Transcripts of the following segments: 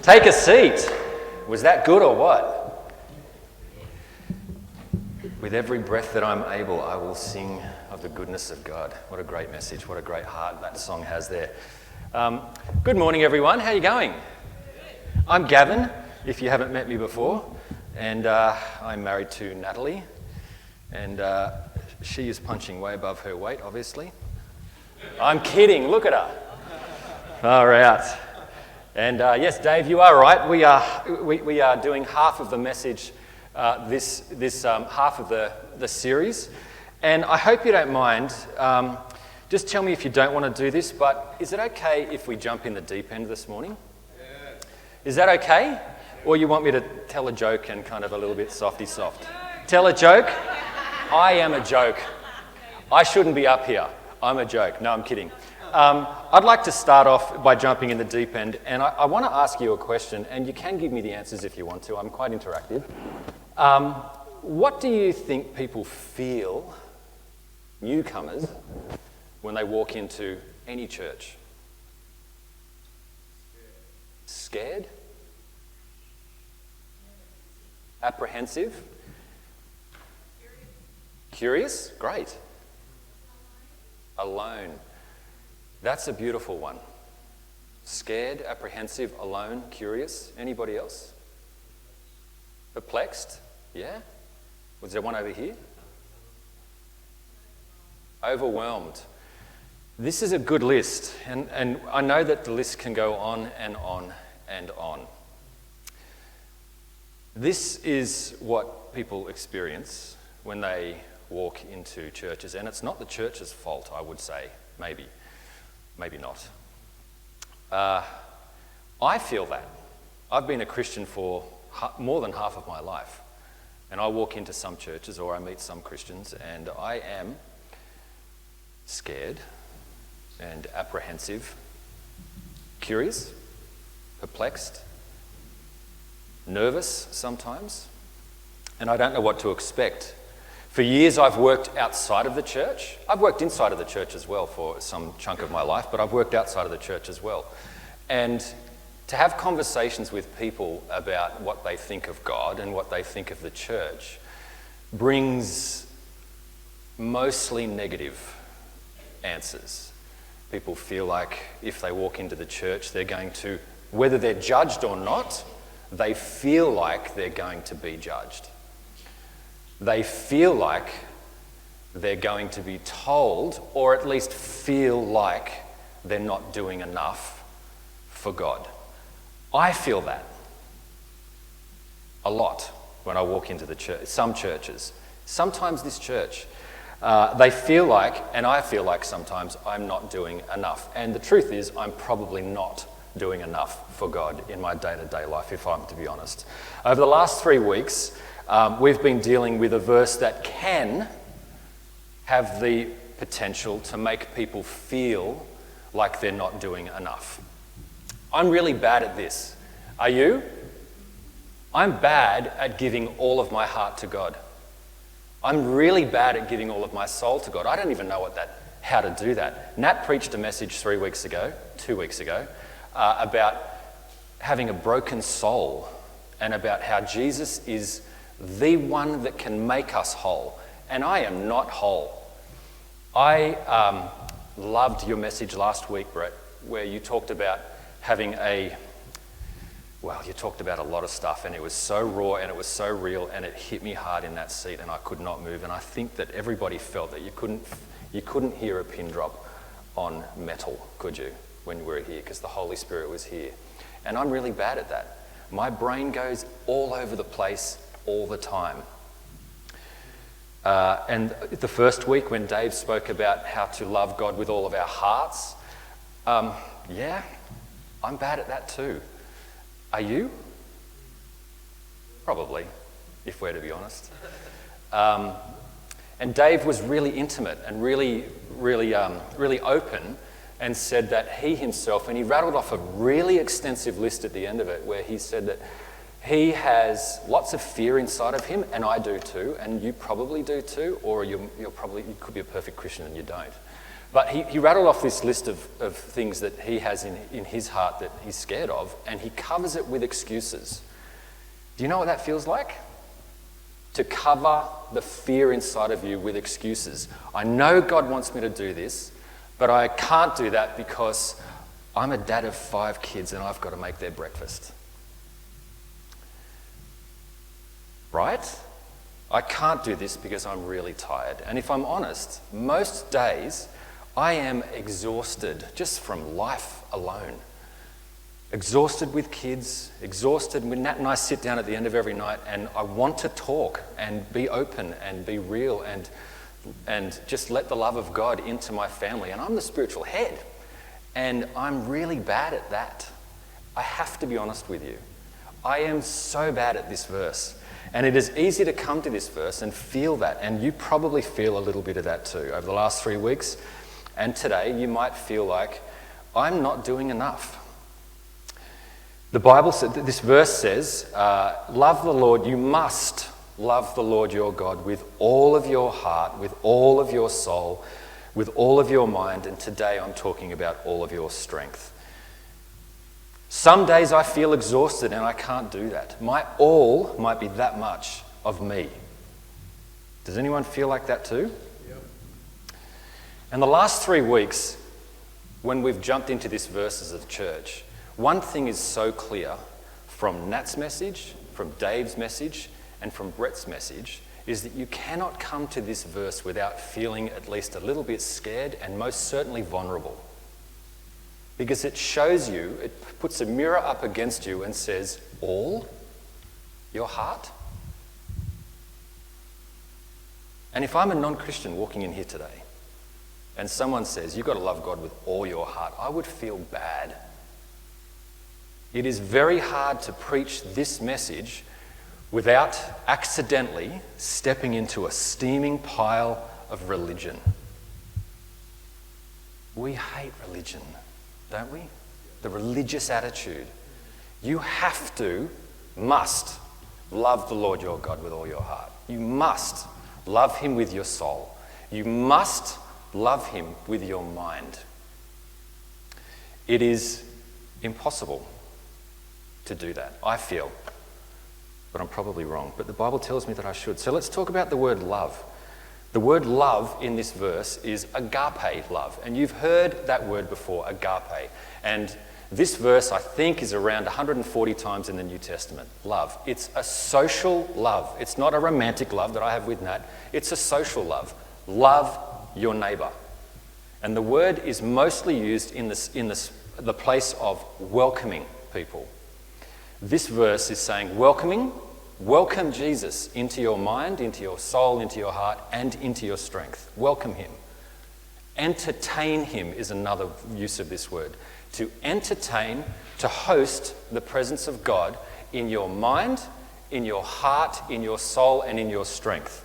Take a seat. Was that good or what? With every breath that I'm able, I will sing of the goodness of God. What a great message. What a great heart that song has there. Good morning, everyone. How are you going? I'm Gavin, if you haven't met me before, and I'm married to Natalie, and she is punching way above her weight, obviously. I'm kidding. Look at her. All right. And yes, Dave, you are right. We are doing half of the message, this half of the series, and I hope you don't mind. Just tell me if you don't want to do this, but is it okay if we jump in the deep end this morning? Yeah. Is that okay? Or you want me to tell a joke and kind of a little bit softy soft? Tell a joke? I am a joke. I shouldn't be up here. I'm a joke. No, I'm kidding. I'd like to start off by jumping in the deep end, and I want to ask you a question, and you can give me the answers if you want to. I'm quite interactive. What do you think people feel, newcomers, when they walk into any church? Scared? Apprehensive? Curious? Great. Alone. That's a beautiful one. Scared, apprehensive, alone, curious. Anybody else? Perplexed? Yeah? Was there one over here? Overwhelmed. This is a good list, and I know that the list can go on and on and on. This is what people experience when they walk into churches, and it's not the church's fault, I would say, maybe not. I feel that. I've been a Christian for more than half of my life, and I walk into some churches or I meet some Christians, and I am scared and apprehensive, curious, perplexed, nervous sometimes, and I don't know what to expect. For years I've worked outside of the church. I've worked inside of the church as well for some chunk of my life, but I've worked outside of the church as well. And to have conversations with people about what they think of God and what they think of the church brings mostly negative answers. People feel like if they walk into the church, they're going to, whether they're judged or not, they feel like they're going to be judged. They feel like they're going to be told, or at least feel like they're not doing enough for God. I feel that a lot when I walk into the church, some churches. Sometimes this church, they feel like, and I feel like sometimes, I'm not doing enough. And the truth is, I'm probably not doing enough for God in my day-to-day life, if I'm to be honest. Over the last 3 weeks, we've been dealing with a verse that can have the potential to make people feel like they're not doing enough. I'm really bad at this. Are you? I'm bad at giving all of my heart to God. I'm really bad at giving all of my soul to God. I don't even know how to do that. Nat preached a message 2 weeks ago, about having a broken soul and about how Jesus is the one that can make us whole. And I am not whole. I loved your message last week, Brett, where you talked about having you talked about a lot of stuff, and it was so raw and it was so real, and it hit me hard in that seat, and I could not move. And I think that everybody felt that you couldn't hear a pin drop on metal, could you, when you were here, because the Holy Spirit was here. And I'm really bad at that. My brain goes all over the place all the time. And the first week when Dave spoke about how to love God with all of our hearts, yeah, I'm bad at that too. Are you? Probably, if we're to be honest. And Dave was really intimate and really open, and said that he himself, and he rattled off a really extensive list at the end of it, where he said that he has lots of fear inside of him, and I do too, and you probably do too, or you could be a perfect Christian and you don't. But he rattled off this list of things that he has in his heart that he's scared of, and he covers it with excuses. Do you know what that feels like? To cover the fear inside of you with excuses. I know God wants me to do this, but I can't do that because I'm a dad of 5 kids and I've got to make their breakfast. Right? I can't do this because I'm really tired. And if I'm honest, most days I am exhausted just from life alone. Exhausted with kids, exhausted when Nat and I sit down at the end of every night and I want to talk and be open and be real and just let the love of God into my family. And I'm the spiritual head and I'm really bad at that. I have to be honest with you. I am so bad at this verse. And it is easy to come to this verse and feel that. And you probably feel a little bit of that too. Over the last 3 weeks and today, you might feel like, I'm not doing enough. The Bible said that this verse says, love the Lord, you must love the Lord your God with all of your heart, with all of your soul, with all of your mind. And today I'm talking about all of your strength. Some days I feel exhausted and I can't do that. My all might be that much of me. Does anyone feel like that too? Yep. And the last 3 weeks, when we've jumped into this verses of church, one thing is so clear from Nat's message, from Dave's message, and from Brett's message, is that you cannot come to this verse without feeling at least a little bit scared and most certainly vulnerable. Because it shows you, it puts a mirror up against you and says, all your heart? And if I'm a non-Christian walking in here today, and someone says, you've got to love God with all your heart, I would feel bad. It is very hard to preach this message without accidentally stepping into a steaming pile of religion. We hate religion, don't we? The religious attitude. You have to, must, love the Lord your God with all your heart. You must love him with your soul. You must love him with your mind. It is impossible to do that, I feel. But I'm probably wrong. But the Bible tells me that I should. So let's talk about the word love. The word love in this verse is agape love. And you've heard that word before, agape. And this verse, I think, is around 140 times in the New Testament. Love. It's a social love. It's not a romantic love that I have with Nat. It's a social love. Love your neighbour. And the word is mostly used in the place of welcoming people. This verse is saying welcome Jesus into your mind, into your soul, into your heart, and into your strength. Welcome him. Entertain him is another use of this word. To entertain, to host the presence of God in your mind, in your heart, in your soul, and in your strength.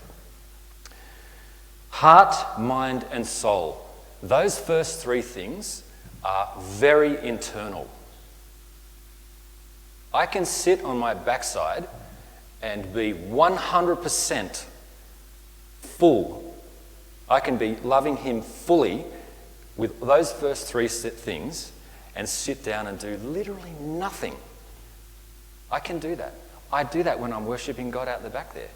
Heart, mind, and soul. Those first 3 things are very internal. I can sit on my backside and be 100% full. I can be loving him fully with those first 3 things and sit down and do literally nothing. I can do that. I do that when I'm worshipping God out the back there.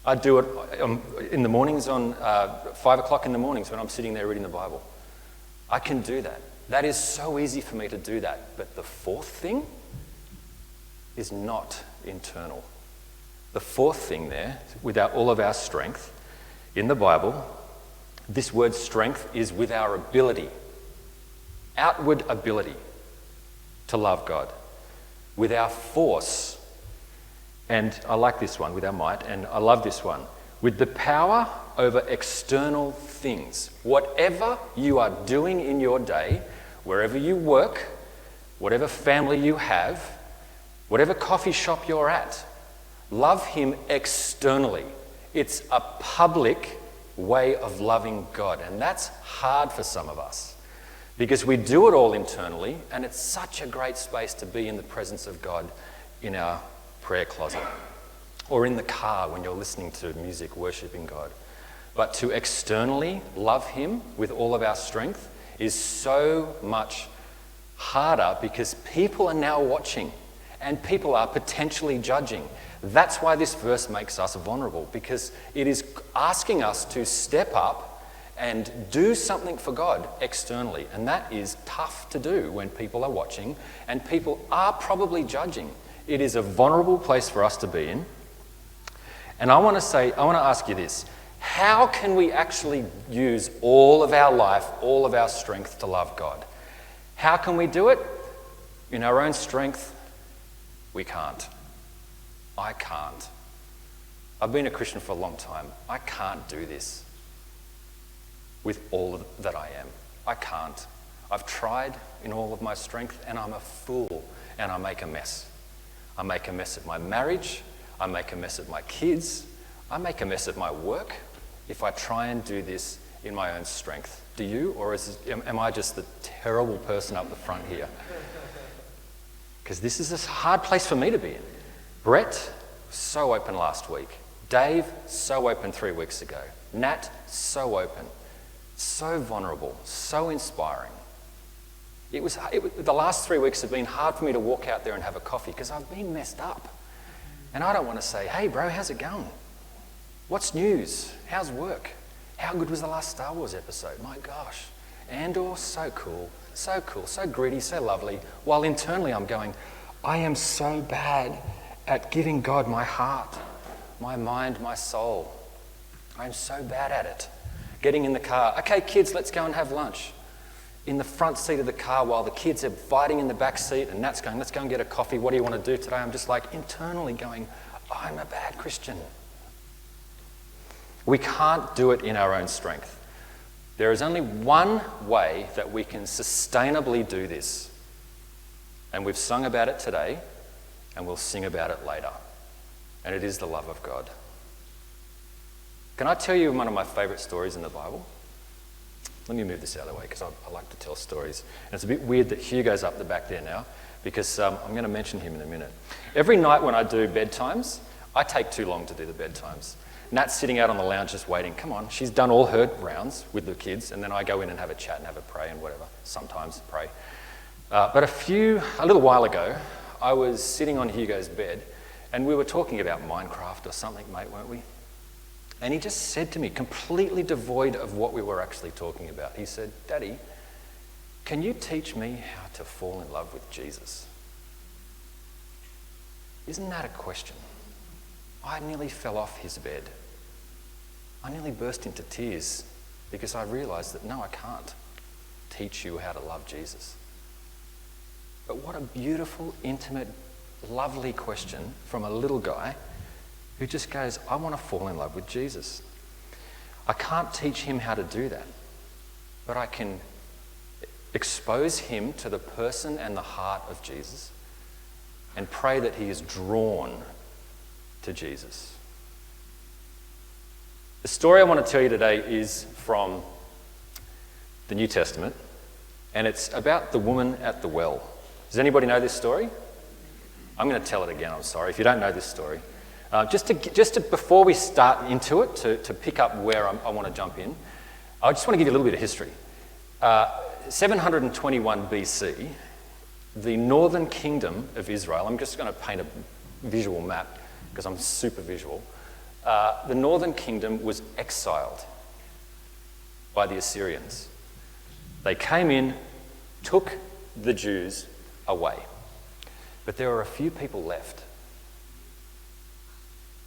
I do it in the mornings on 5 o'clock in the mornings when I'm sitting there reading the Bible. I can do that. That is so easy for me to do that. But the 4th thing is not internal. The 4th thing there, without all of our strength, in the Bible, this word strength is with our ability, outward ability to love God, with our force, and I like this one, with our might, and I love this one, with the power over external things. Whatever you are doing in your day, wherever you work, whatever family you have, whatever coffee shop you're at, love him externally. It's a public way of loving God, and that's hard for some of us because we do it all internally, and it's such a great space to be in the presence of God in our prayer closet or in the car when you're listening to music, worshiping God. But to externally love him with all of our strength is so much harder because people are now watching and people are potentially judging. That's why this verse makes us vulnerable, because it is asking us to step up and do something for God externally. And that is tough to do when people are watching and people are probably judging. It is a vulnerable place for us to be in. And I want to ask you this. How can we actually use all of our life, all of our strength to love God? How can we do it? In our own strength, we can't. I can't. I've been a Christian for a long time. I can't do this with all that I am. I can't. I've tried in all of my strength and I'm a fool and I make a mess. I make a mess at my marriage. I make a mess at my kids. I make a mess at my work if I try and do this in my own strength. Do you? Or am I just the terrible person up the front here? Because this is a hard place for me to be in. Brett, so open last week. Dave, so open 3 weeks ago. Nat, so open. So vulnerable, so inspiring. The last 3 weeks have been hard for me to walk out there and have a coffee because I've been messed up. And I don't want to say, hey bro, how's it going? What's news? How's work? How good was the last Star Wars episode? My gosh. Andor, so cool, so gritty, so lovely. While internally I'm going, I am so bad at giving God my heart, my mind, my soul. I'm so bad at it. Getting in the car, okay kids, let's go and have lunch. In the front seat of the car while the kids are fighting in the back seat and Nat's going, let's go and get a coffee. What do you want to do today? I'm just like internally going, I'm a bad Christian. We can't do it in our own strength. There is only one way that we can sustainably do this. And we've sung about it today, and we'll sing about it later. And it is the love of God. Can I tell you one of my favourite stories in the Bible? Let me move this out of the way because I like to tell stories. And it's a bit weird that Hugo's up the back there now because I'm going to mention him in a minute. Every night when I do bedtimes, I take too long to do the bedtimes. Nat's sitting out on the lounge just waiting. Come on, she's done all her rounds with the kids, and then I go in and have a chat and have a pray and whatever. Sometimes pray. But a little while ago, I was sitting on Hugo's bed, and we were talking about Minecraft or something, mate, weren't we? And he just said to me, completely devoid of what we were actually talking about, he said, Daddy, can you teach me how to fall in love with Jesus? Isn't that a question? I nearly fell off his bed. I nearly burst into tears because I realised that no, I can't teach you how to love Jesus. But what a beautiful, intimate, lovely question from a little guy who just goes, I want to fall in love with Jesus. I can't teach him how to do that, but I can expose him to the person and the heart of Jesus and pray that he is drawn to Jesus. The story I want to tell you today is from the New Testament, and it's about the woman at the well. Does anybody know this story? I'm going to tell it again, I'm sorry, if you don't know this story. Just to before we start into it, to pick up where I want to jump in, I just want to give you a little bit of history. 721 BC, the northern kingdom of Israel, I'm just going to paint a visual map because I'm super visual. The northern kingdom was exiled by the Assyrians. They came in, took the Jews away. But there were a few people left.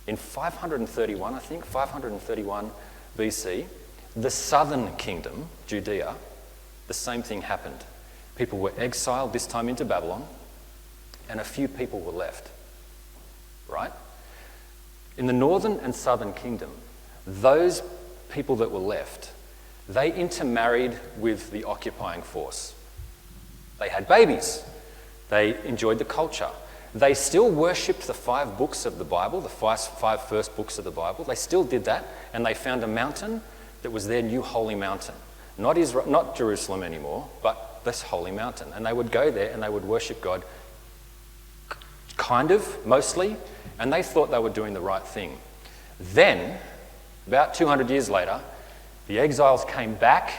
In 531, I think, 531 BC, the southern kingdom, Judea, the same thing happened. People were exiled, this time into Babylon, and a few people were left, right? In the northern and southern kingdom, those people that were left, they intermarried with the occupying force. They had babies. They enjoyed the culture. They still worshipped the 5 books of the Bible, the 5 first books of the Bible. They still did that, and they found a mountain that was their new holy mountain. Not Jerusalem anymore, but this holy mountain. And they would go there and they would worship God, kind of, mostly, and they thought they were doing the right thing. Then, About 200 years later, the exiles came back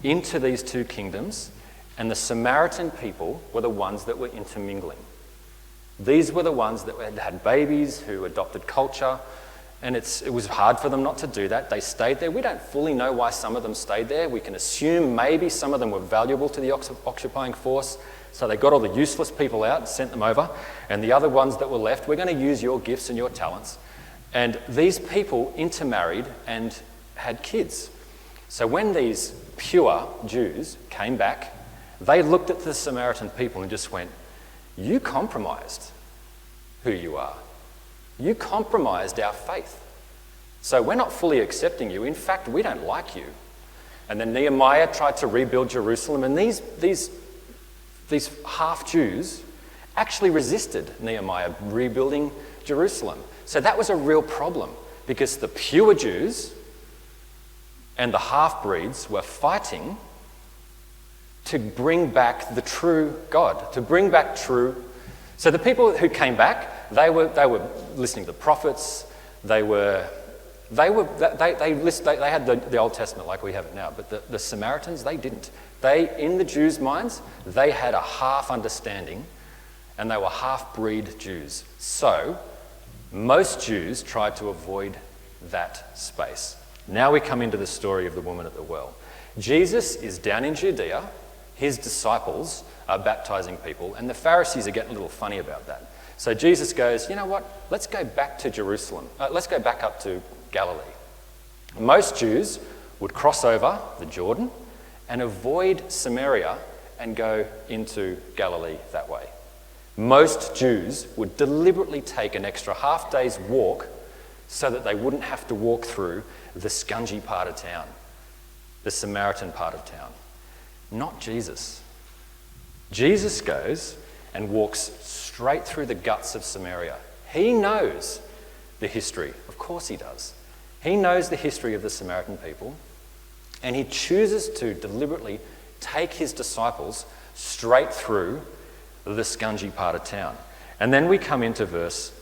into these two kingdoms, and the Samaritan people were the ones that were intermingling. These were the ones that had babies, who adopted culture, and it was hard for them not to do that. They stayed there. We don't fully know why some of them stayed there. We can assume maybe some of them were valuable to the occupying force, so they got all the useless people out and sent them over, and the other ones that were left, we're going to use your gifts and your talents. And these people intermarried and had kids. So when these pure Jews came back, they looked at the Samaritan people and just went, "You compromised who you are. You compromised our faith. So we're not fully accepting you. In fact, we don't like you." And then Nehemiah tried to rebuild Jerusalem, and these half-Jews actually resisted Nehemiah rebuilding Jerusalem. So that was a real problem, because the pure Jews and the half-breeds were fighting to bring back the true God, to bring back true. So the people who came back, they were listening to the prophets. They had the Old Testament like we have it now, but the Samaritans, they didn't. In the Jews' minds, they had a half understanding, and they were half-breed Jews. So most Jews tried to avoid that space. Now we come into the story of the woman at the well. Jesus is down in Judea. His disciples are baptizing people, and the Pharisees are getting a little funny about that. So Jesus goes, "You know what? Let's go back to Jerusalem. Let's go back up to Galilee." Most Jews would cross over the Jordan and avoid Samaria and go into Galilee that way. Most Jews would deliberately take an extra half day's walk so that they wouldn't have to walk through the scungy part of town, the Samaritan part of town. Not Jesus. Jesus goes and walks straight through the guts of Samaria. He knows the history. Of course he does. He knows the history of the Samaritan people, and he chooses to deliberately take his disciples straight through the scungy part of town. And then we come into verse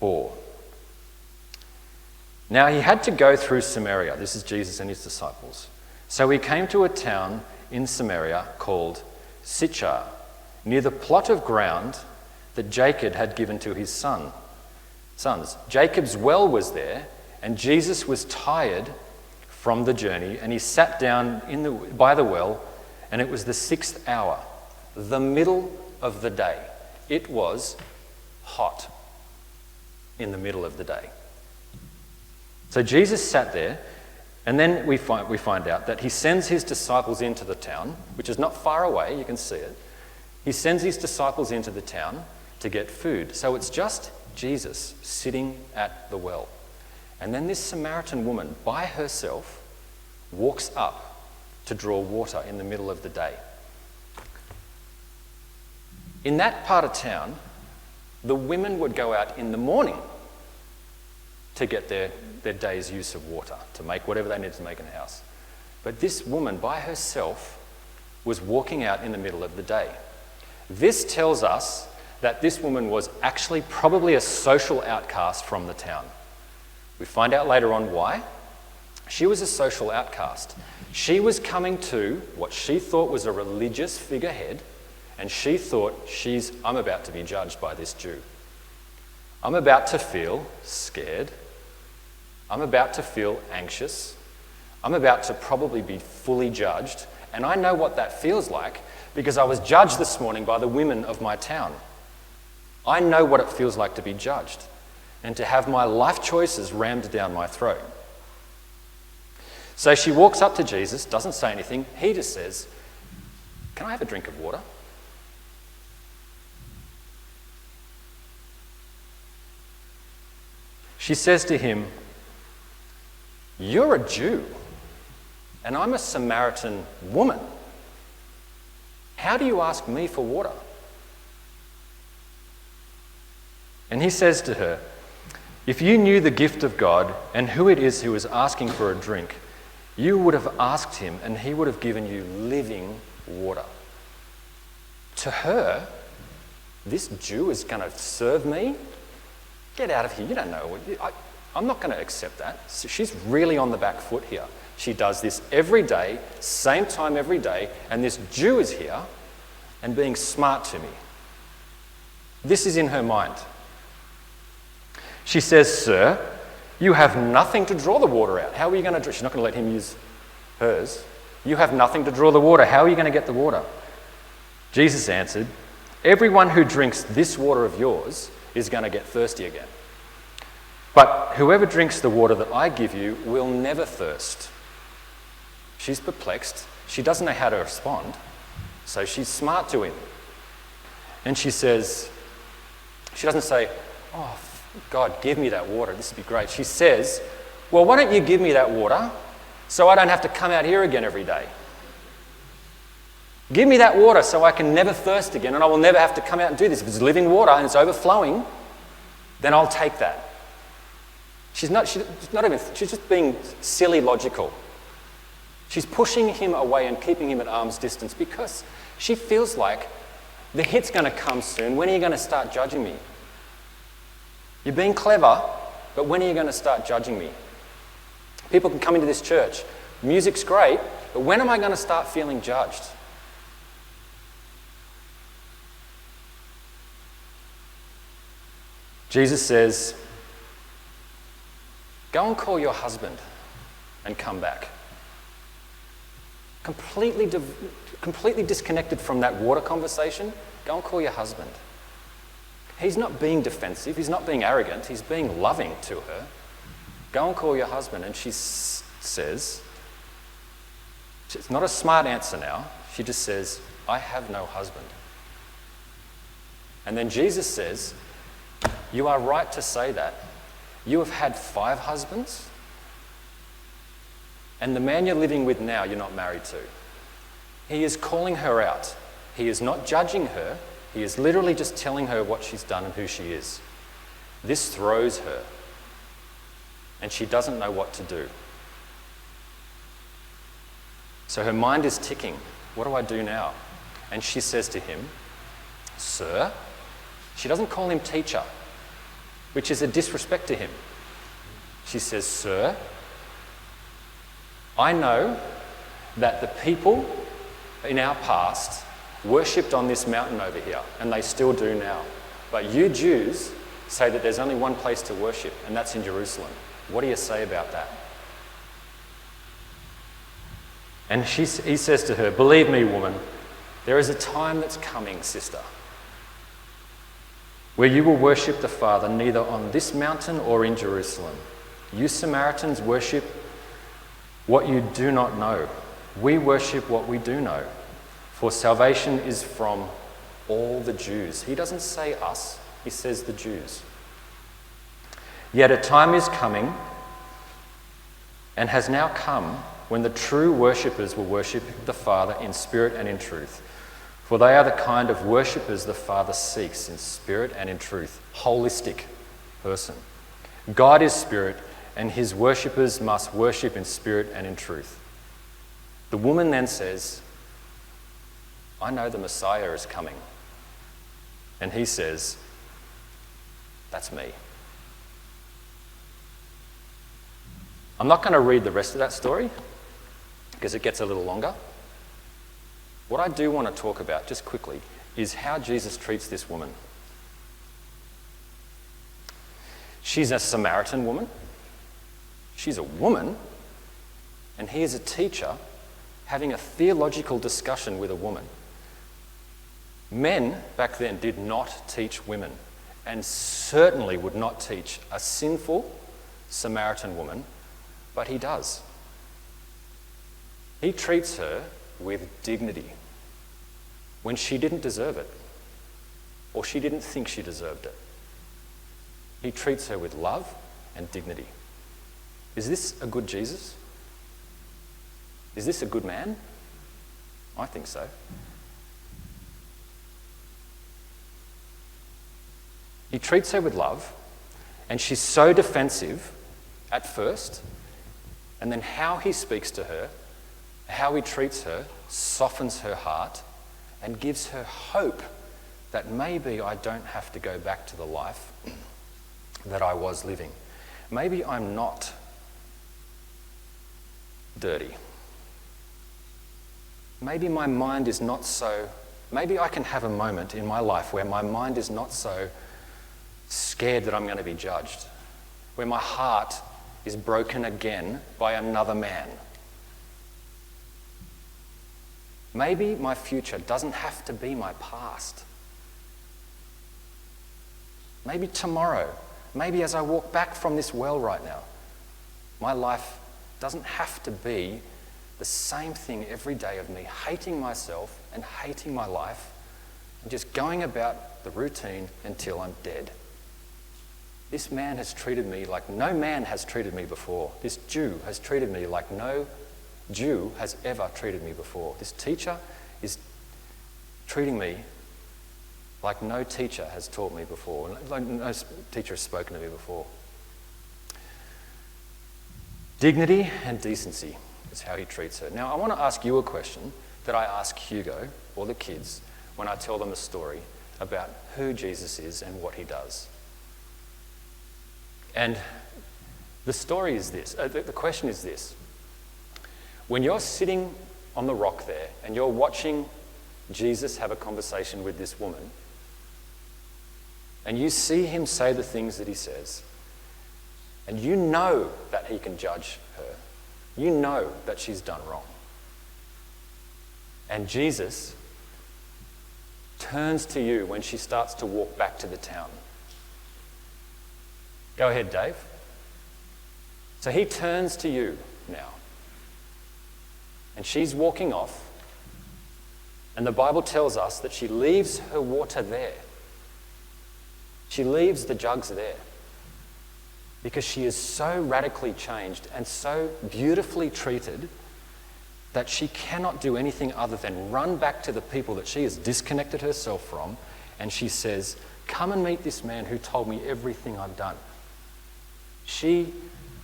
4. Now he had to go through Samaria. This is Jesus and his disciples. So he came to a town in Samaria called Sychar, near the plot of ground that Jacob had given to his sons. Jacob's well was there, and Jesus was tired from the journey, and he sat down by the well, and it was the 6th hour, the middle of the day. It was hot in the middle of the day. So Jesus sat there, and then we find out that he sends his disciples into the town, which is not far away, you can see it. He sends his disciples into the town to get food. So it's just Jesus sitting at the well. And then this Samaritan woman, by herself, walks up to draw water in the middle of the day. In that part of town, the women would go out in the morning to get their day's use of water, to make whatever they needed to make in the house. But this woman, by herself, was walking out in the middle of the day. This tells us that this woman was actually probably a social outcast from the town. We find out later on why. She was a social outcast. She was coming to what she thought was a religious figurehead, and she thought, I'm about to be judged by this Jew. I'm about to feel scared. I'm about to feel anxious. I'm about to probably be fully judged. And I know what that feels like because I was judged this morning by the women of my town. I know what it feels like to be judged and to have my life choices rammed down my throat. So she walks up to Jesus, doesn't say anything. He just says, "Can I have a drink of water?" She says to him, "You're a Jew, and I'm a Samaritan woman. How do you ask me for water?" And he says to her, "If you knew the gift of God and who it is who is asking for a drink, you would have asked him and he would have given you living water." To her, this Jew is going to serve me? Get out of here, you don't know. I'm not going to accept that. So she's really on the back foot here. She does this every day, same time every day, and this Jew is here and being smart to me. This is in her mind. She says, "Sir, you have nothing to draw the water out. How are you going to draw?" She's not going to let him use hers. "You have nothing to draw the water. How are you going to get the water?" Jesus answered, "Everyone who drinks this water of yours is going to get thirsty again. But whoever drinks the water that I give you will never thirst." She's perplexed. She doesn't know how to respond. So she's smart to him. And she says, she doesn't say, "Oh, God, give me that water. This would be great." She says, "Well, why don't you give me that water so I don't have to come out here again every day? Give me that water so I can never thirst again and I will never have to come out and do this. If it's living water and it's overflowing, then I'll take that." She's just being silly logical. She's pushing him away and keeping him at arm's distance because she feels like the hit's going to come soon. When are you going to start judging me? You're being clever, but when are you going to start judging me? People can come into this church. Music's great, but when am I going to start feeling judged? Jesus says, "Go and call your husband and come back." Completely disconnected from that water conversation. Go and call your husband. He's not being defensive. He's not being arrogant. He's being loving to her. Go and call your husband. And she says, it's not a smart answer now. She just says, "I have no husband." And then Jesus says, "You are right to say that. You have had 5 husbands, and the man you're living with now, you're not married to." He is calling her out. He is not judging her. He is literally just telling her what she's done and who she is. This throws her, and she doesn't know what to do. So her mind is ticking. What do I do now? And she says to him, "Sir." She doesn't call him teacher, which is a disrespect to him. She says, "Sir, I know that the people in our past worshipped on this mountain over here, and they still do now. But you Jews say that there's only one place to worship, and that's in Jerusalem. What do you say about that?" And he says to her, "Believe me, woman, there is a time that's coming, sister, where you will worship the Father neither on this mountain or in Jerusalem. You Samaritans worship what you do not know. We worship what we do know, for salvation is from all the Jews." He doesn't say us, he says the Jews. "Yet a time is coming and has now come when the true worshippers will worship the Father in spirit and in truth. For they are the kind of worshippers the Father seeks in spirit and in truth." Holistic person. God is spirit, and his worshippers must worship in spirit and in truth. The woman then says, "I know the Messiah is coming." And he says, "That's me." I'm not going to read the rest of that story because it gets a little longer. What I do want to talk about, just quickly, is how Jesus treats this woman. She's a Samaritan woman. She's a woman, and he is a teacher having a theological discussion with a woman. Men back then did not teach women, and certainly would not teach a sinful Samaritan woman, but he does. He treats her with dignity when she didn't deserve it, or she didn't think she deserved it. He treats her with love and dignity. Is this a good Jesus? Is this a good man? I think so. He treats her with love, and she's so defensive at first, and then how he speaks to her, how he treats her, softens her heart and gives her hope that maybe I don't have to go back to the life that I was living. maybe I'm not dirty. Maybe my mind is not so, maybe I can have a moment in my life where my mind is not so scared that I'm going to be judged, where my heart is broken again by another man. Maybe my future doesn't have to be my past. Maybe tomorrow, maybe as I walk back from this well right now, my life doesn't have to be the same thing every day of me hating myself and hating my life and just going about the routine until I'm dead. This man has treated me like no man has treated me before. This Jew has treated me like no Jew has ever treated me before. This teacher is treating me like no teacher has taught me before, like no teacher has spoken to me before. Dignity and decency is how he treats her. Now, I want to ask you a question that I ask Hugo or the kids when I tell them a story about who Jesus is and what he does. And the story is this, the question is this. When you're sitting on the rock there and you're watching Jesus have a conversation with this woman, and you see him say the things that he says, and you know that he can judge her, you know that she's done wrong, and Jesus turns to you when she starts to walk back to the town. Go ahead, Dave. So he turns to you now, and she's walking off, and the Bible tells us that she leaves her water there. She leaves the jugs there because she is so radically changed and so beautifully treated that she cannot do anything other than run back to the people that she has disconnected herself from, and she says, "Come and meet this man who told me everything I've done." She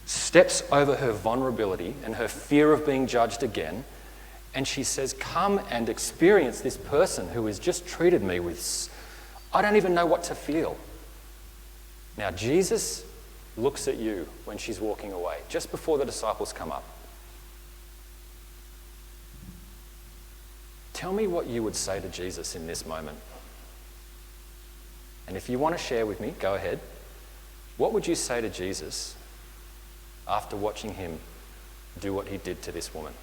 steps over her vulnerability and her fear of being judged again, and she says, "Come and experience this person who has just treated me with, I don't even know what to feel." Now, Jesus looks at you when she's walking away, just before the disciples come up. Tell me what you would say to Jesus in this moment. And if you want to share with me, go ahead. What would you say to Jesus after watching him do what he did to this woman?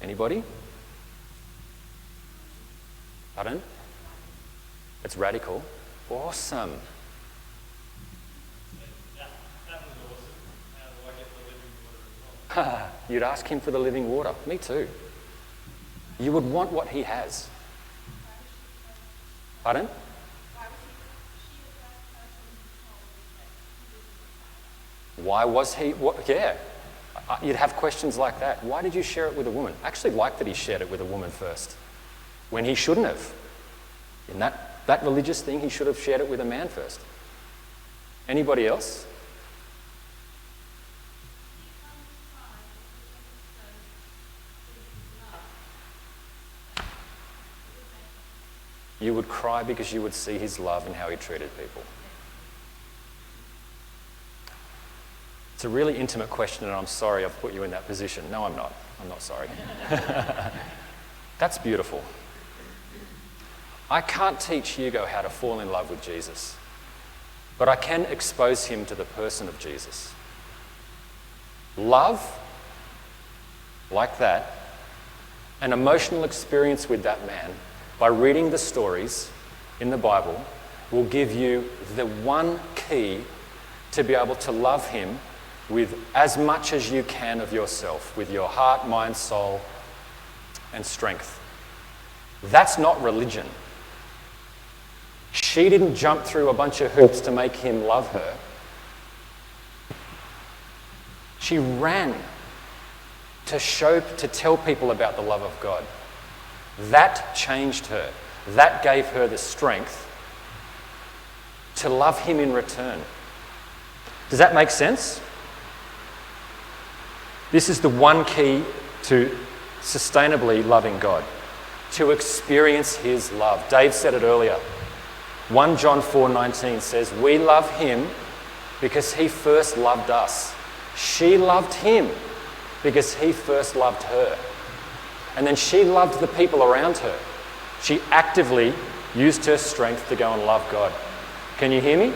Anybody? Pardon? It's radical. Awesome. Yeah, that was awesome. How do I get the living water as well? You'd ask him for the living water. Me too. You would want what he has. Pardon? Why was he? What? Yeah. You'd have questions like that. Why did you share it with a woman? I actually like that he shared it with a woman first, when he shouldn't have. In that religious thing, he should have shared it with a man first. Anybody else? You would cry because you would see his love and how he treated people. It's a really intimate question, and I'm sorry I've put you in that position. No, I'm not. I'm not sorry. That's beautiful. I can't teach Hugo how to fall in love with Jesus, but I can expose him to the person of Jesus. Love, like that, an emotional experience with that man, by reading the stories in the Bible, will give you the one key to be able to love him with as much as you can of yourself, with your heart, mind, soul, and strength. That's not religion. She didn't jump through a bunch of hoops to make him love her. She ran to tell people about the love of God. That changed her. That gave her the strength to love him in return. Does that make sense? This is the one key to sustainably loving God. to experience his love. Dave said it earlier. 1 John 4:19 says, we love him because he first loved us. She loved him because he first loved her. And then she loved the people around her. She actively used her strength to go and love God. Can you hear me?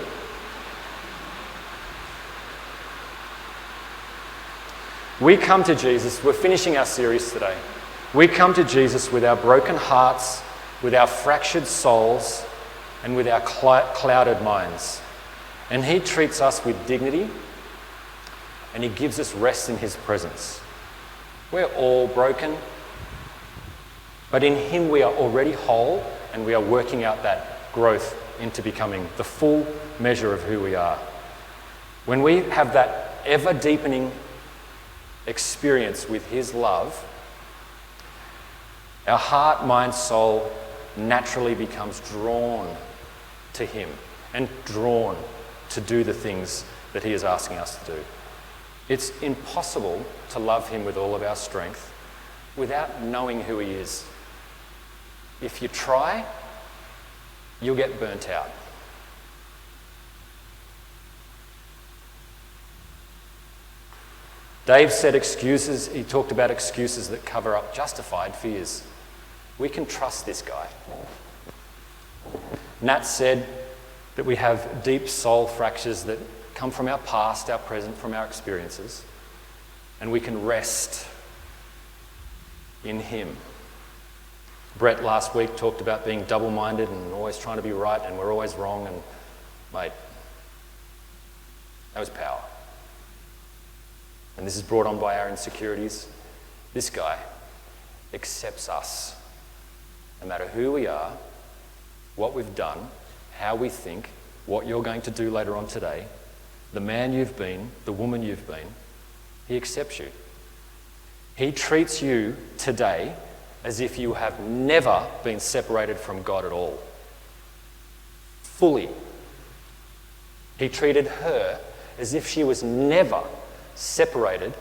We come to Jesus, we're finishing our series today. We come to Jesus with our broken hearts, with our fractured souls, and with our clouded minds. And he treats us with dignity, and he gives us rest in his presence. We're all broken, but in him we are already whole, and we are working out that growth into becoming the full measure of who we are. When we have that ever-deepening experience with his love, our heart, mind, soul naturally becomes drawn to him and drawn to do the things that he is asking us to do. It's impossible to love him with all of our strength without knowing who he is. If you try, you'll get burnt out. Dave said excuses, he talked about excuses that cover up justified fears. We can trust this guy. Nat said that we have deep soul fractures that come from our past, our present, from our experiences, and we can rest in him. Brett last week talked about being double-minded and always trying to be right, and we're always wrong, and mate, that was power. And this is brought on by our insecurities. This guy accepts us, no matter who we are, what we've done, how we think, what you're going to do later on today, the man you've been, the woman you've been. He accepts you. He treats you today as if you have never been separated from God at all. Fully. He treated her as if she was never separated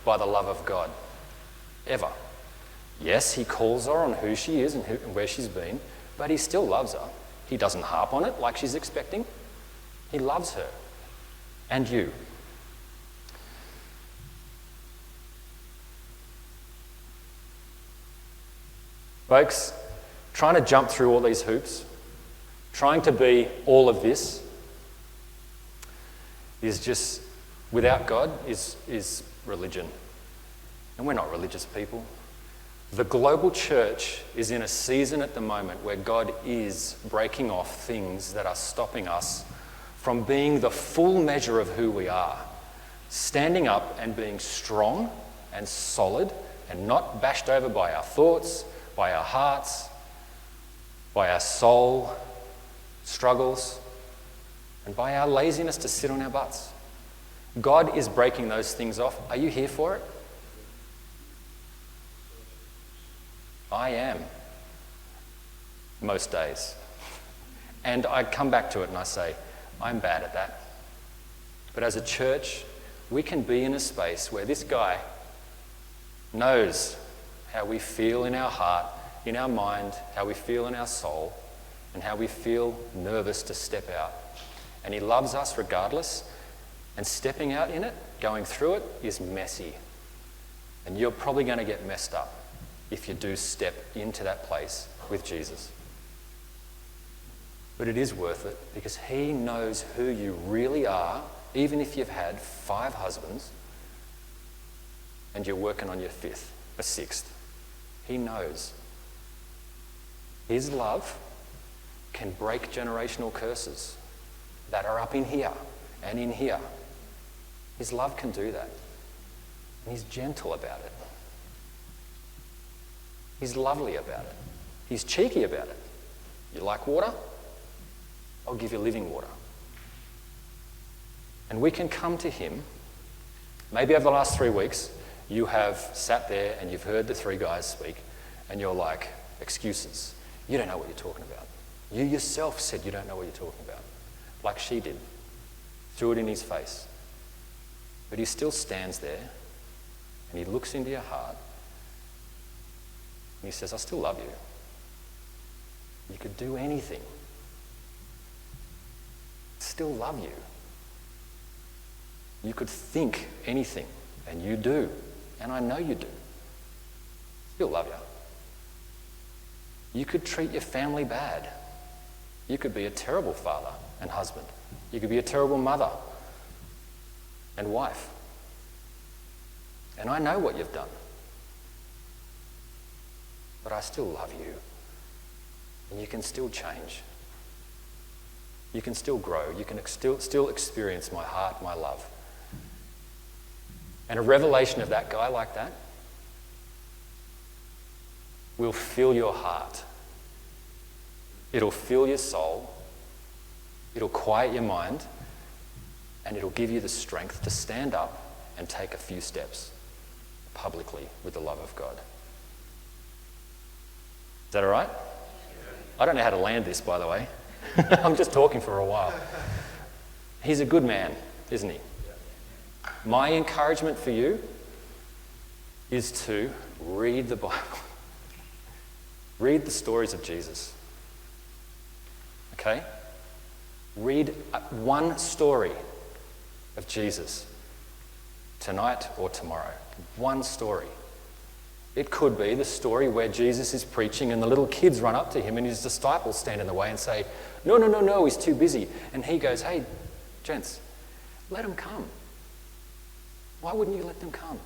by the love of God. Ever. Yes, he calls her on who she is and where she's been, but he still loves her. He doesn't harp on it like she's expecting. He loves her. And you. Folks, trying to jump through all these hoops, trying to be all of this, is just, without God, is religion. And we're not religious people. The global church is in a season at the moment where God is breaking off things that are stopping us from being the full measure of who we are. Standing up and being strong and solid and not bashed over by our thoughts, by our hearts, by our soul struggles, and by our laziness to sit on our butts. God is breaking those things off. Are you here for it? I am. Most days. And I come back to it and I say, I'm bad at that. But as a church, we can be in a space where this guy knows how we feel in our heart, in our mind, how we feel in our soul, and how we feel nervous to step out. And he loves us regardless. And stepping out in it, going through it, is messy. And you're probably going to get messed up if you do step into that place with Jesus. But it is worth it because he knows who you really are, even if you've had 5 husbands and you're working on your 5th or 6th. He knows. His love can break generational curses that are up in here and in here. His love can do that. And he's gentle about it. He's lovely about it. He's cheeky about it. You like water? I'll give you living water. And we can come to him. Maybe over the last 3 weeks, you have sat there and you've heard the 3 guys speak, and you're like, excuses. You don't know what you're talking about. You yourself said you don't know what you're talking about. Like she did. Threw it in his face. But he still stands there and he looks into your heart and he says, I still love you. You could do anything. Still love you. You could think anything, and you do, and I know you do. Still love you. You could treat your family bad. You could be a terrible father and husband. You could be a terrible mother and wife. And I know what you've done. But I still love you. And you can still change. You can still grow. You can still experience my heart, my love. And a revelation of that guy like that will fill your heart. It'll fill your soul. It'll quiet your mind. And it'll give you the strength to stand up and take a few steps publicly with the love of God. Is that all right? I don't know how to land this, by the way. I'm just talking for a while. He's a good man, isn't he? My encouragement for you is to read the Bible. Read the stories of Jesus. Okay? Read one story of Jesus tonight or tomorrow. One story. It could be the story where Jesus is preaching and the little kids run up to him and his disciples stand in the way and say, no, he's too busy. And he goes, hey, gents, let him come. Why wouldn't you let them come?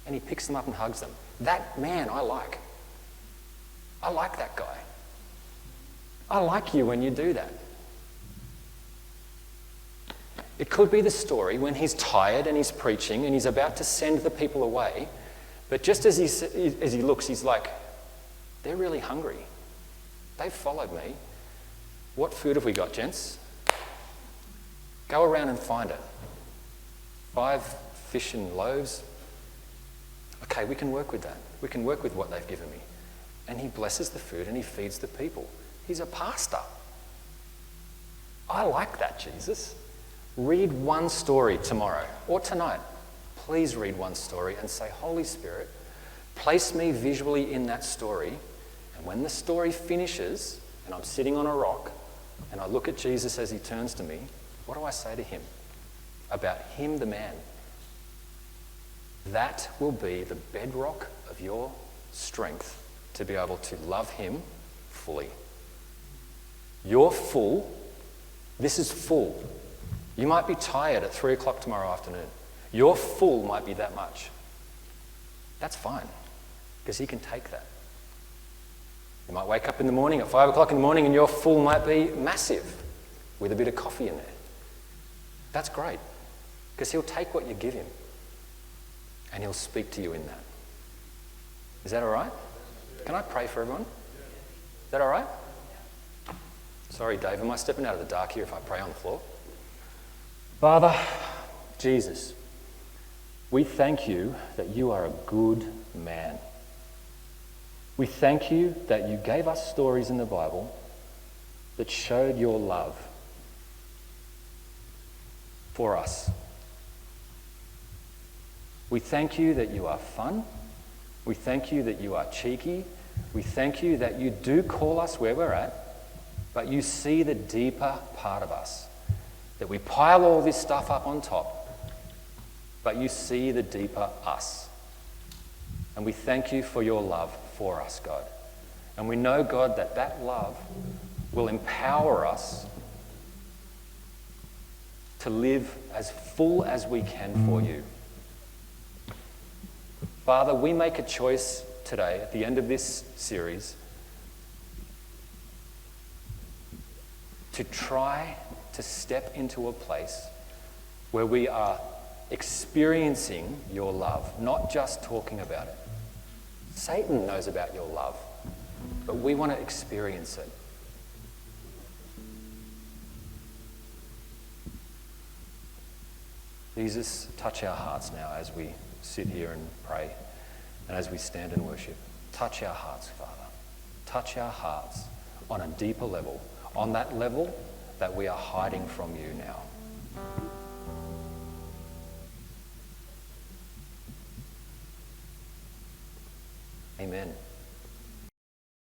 And he picks them up and hugs them. That man I like. I like that guy. I like you when you do that. It could be the story when he's tired and he's preaching and he's about to send the people away, but just as he looks, he's like, they're really hungry. They've followed me. What food have we got, gents? Go around and find it. 5 fish and loaves. Okay, we can work with that. We can work with what they've given me. And he blesses the food and he feeds the people. He's a pastor. I like that, Jesus. Read one story tomorrow or tonight. Please read one story and say, Holy Spirit, place me visually in that story. And when the story finishes and I'm sitting on a rock and I look at Jesus as he turns to me, what do I say to him about him, the man? That will be the bedrock of your strength to be able to love him fully. You're full. This is full. You might be tired at 3 o'clock tomorrow afternoon. Your full might be that much. That's fine, because he can take that. You might wake up in the morning at 5 o'clock in the morning and your full might be massive with a bit of coffee in there. That's great, because he'll take what you give him and he'll speak to you in that. Is that all right? Can I pray for everyone? Is that all right? Sorry, Dave, am I stepping out of the dark here if I pray on the floor? Father, Jesus, we thank you that you are a good man. We thank you that you gave us stories in the Bible that showed your love for us. We thank you that you are fun. We thank you that you are cheeky. We thank you that you do call us where we're at, but you see the deeper part of us. That we pile all this stuff up on top, but you see the deeper us. And we thank you for your love for us, God. And we know, God, that that love will empower us to live as full as we can for you. Father, we make a choice today at the end of this series to try to step into a place where we are experiencing your love, not just talking about it. Satan knows about your love, but we want to experience it. Jesus, touch our hearts now as we sit here and pray and as we stand and worship. Touch our hearts, Father. Touch our hearts on a deeper level, on that level that we are hiding from you now. Amen.